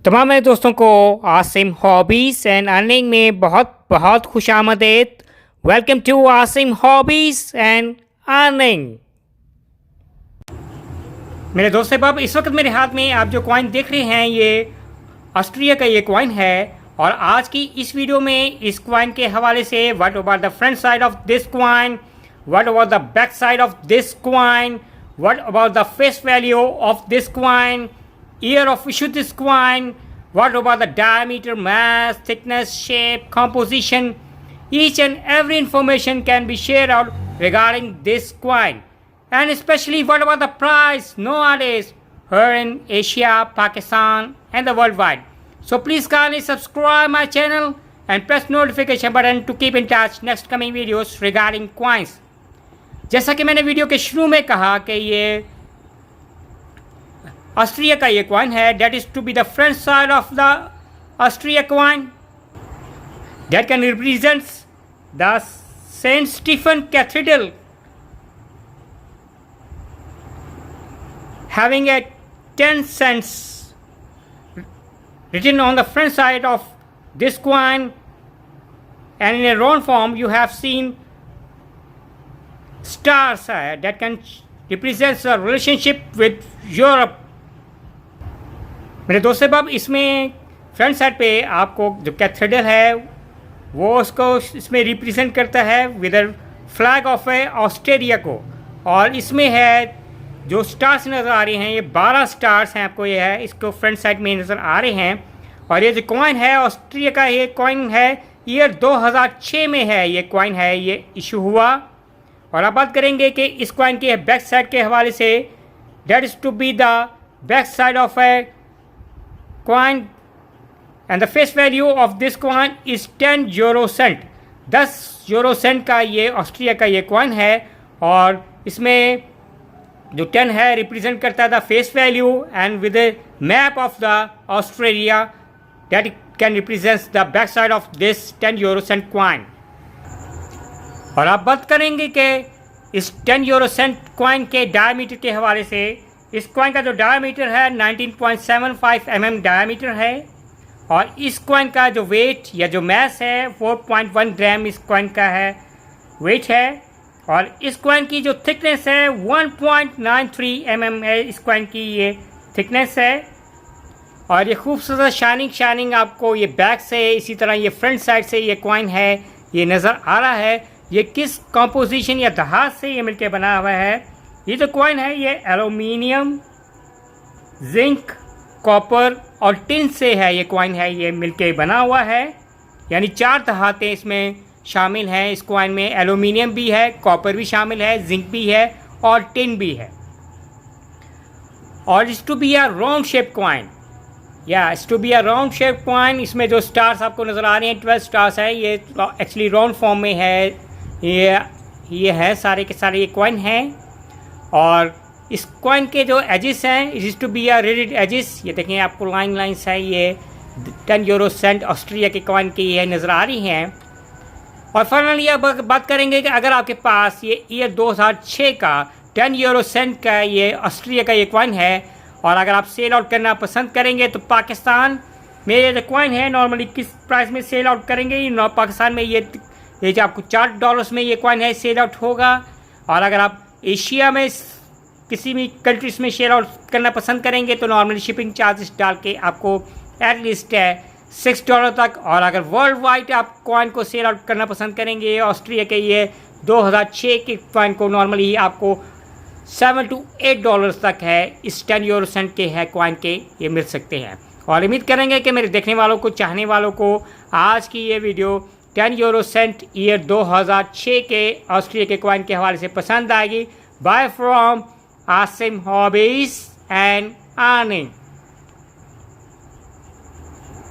तमाम मेरे दोस्तों को आसिम हॉबीज़ एंड अर्निंग में बहुत बहुत खुशामदीद। Welcome to Asim hobbies and earning. मेरे दोस्त साहब, इस वक्त मेरे हाथ में आप जो कॉइन देख रहे हैं ये ऑस्ट्रिया का ये कॉइन है। और आज की इस वीडियो में इस कॉइन के हवाले से what about the front side of this coin, what about the back side of this coin, what about the face value of this coin, year of issue this coin, what about the diameter, mass, thickness, shape, composition. Each and every information can be shared out regarding this coin, and especially what about the price nowadays here in Asia, Pakistan and the worldwide. So please kindly subscribe my channel and press notification button to keep in touch next coming videos regarding coins. जैसा कि मैंने video के शुरू में कहा कि ये Austria का ये कॉइन है, that is to be the front side of the Austria coin that can represent the Saint Stephen Cathedral, having a 10 cents written on the front side of this coin, and in a round form you have seen stars that can represent a relationship with Europe. मेरे दोस्त साहब, इसमें front side पे आपको जो cathedral है वो उसको इसमें रिप्रेजेंट करता है विद फ्लैग ऑफ ऑस्ट्रेलिया को। और इसमें है जो स्टार्स नज़र आ रहे हैं ये 12 स्टार्स हैं, आपको ये है इसको फ्रंट साइड में नज़र आ रहे हैं। और ये जो कॉइन है ऑस्ट्रिया का ये कॉइन है, ईयर 2006 में है ये कॉइन है, ये इशू हुआ। और अब बात करेंगे कि इस कॉइन के बैक साइड के हवाले से, that is to be the back side of a coin and the face value of this coin is 10 euro cent। 10 euro Saint का ये ऑस्ट्रिया का ये कॉइन है। और इसमें जो 10 है रिप्रेजेंट करता है the face value and with a map of the Australia that can represent the back side of this 10 euro cent coin. और आप बात करेंगे कि इस 10 यूरो सेंट कॉइन के डायमीटर के हवाले से, इस कॉइन का जो डायमीटर है 19.75 mm डायमीटर है। और इस कॉइन का जो वेट या जो मैस है 4.1 ग्राम इस कॉइन का है वेट है। और इस कॉइन की जो थिकनेस है 1.93 mm है, इस कॉइन की ये थिकनेस है। और ये खूबसूरत शाइनिंग आपको ये बैक से, इसी तरह ये फ्रंट साइड से ये कॉइन है ये नज़र आ रहा है। ये किस कंपोजिशन या धात से ये मिलकर बना हुआ है। ये जो कॉइन है ये एल्यूमिनियम, जिंक, कॉपर और टिन से है ये कॉइन है, ये मिलके बना हुआ है। यानी 4 धातें इसमें शामिल हैं। इस कॉइन में एल्यूमिनियम भी है, कॉपर भी शामिल है, जिंक भी है और टिन भी है। और इस to be a round shape coin, या इस to be a round shape coin. इसमें जो स्टार्स आपको नज़र आ रहे हैं 12 स्टार्स है, ये एक्चुअली राउंड फॉर्म में है। ये है सारे के सारे ये कॉइन हैं। और इस कॉइन के जो एजिस हैं it is to be a reeded edges, ये देखें आपको लाइन्स है, ये 10 यूरो सेंट ऑस्ट्रिया के कॉइन की ये नज़र आ रही हैं। और फाइनली अब बात करेंगे कि अगर आपके पास ये ईयर 2006 का 10 यूरो सेंट का ये ऑस्ट्रिया का ये कॉइन है और अगर आप सेल आउट करना पसंद करेंगे तो पाकिस्तान में ये जो कॉइन है नॉर्मली किस प्राइस में सेल आउट करेंगे। पाकिस्तान में ये जो आपको $4 में ये कॉइन है सेल आउट होगा। और अगर आप एशिया में किसी भी कंट्रीज में शेयर आउट करना पसंद करेंगे तो नॉर्मली शिपिंग चार्जेस डाल के आपको एटलीस्ट है $6 तक। और अगर वर्ल्ड वाइड आप कॉइन को सेल आउट करना पसंद करेंगे ऑस्ट्रिया के ये 2006 के कॉइन को नॉर्मली आपको $7 to $8 तक है इस 10 यूरो सेंट के है कॉइन के ये मिल सकते हैं। और उम्मीद करेंगे कि मेरे देखने वालों को, चाहने वालों को आज की ये वीडियो 10 यूरो सेंट ईयर 2006 के ऑस्ट्रिया के कॉइन के हवाले से पसंद आएगी। Bye from Asim hobbies and earning.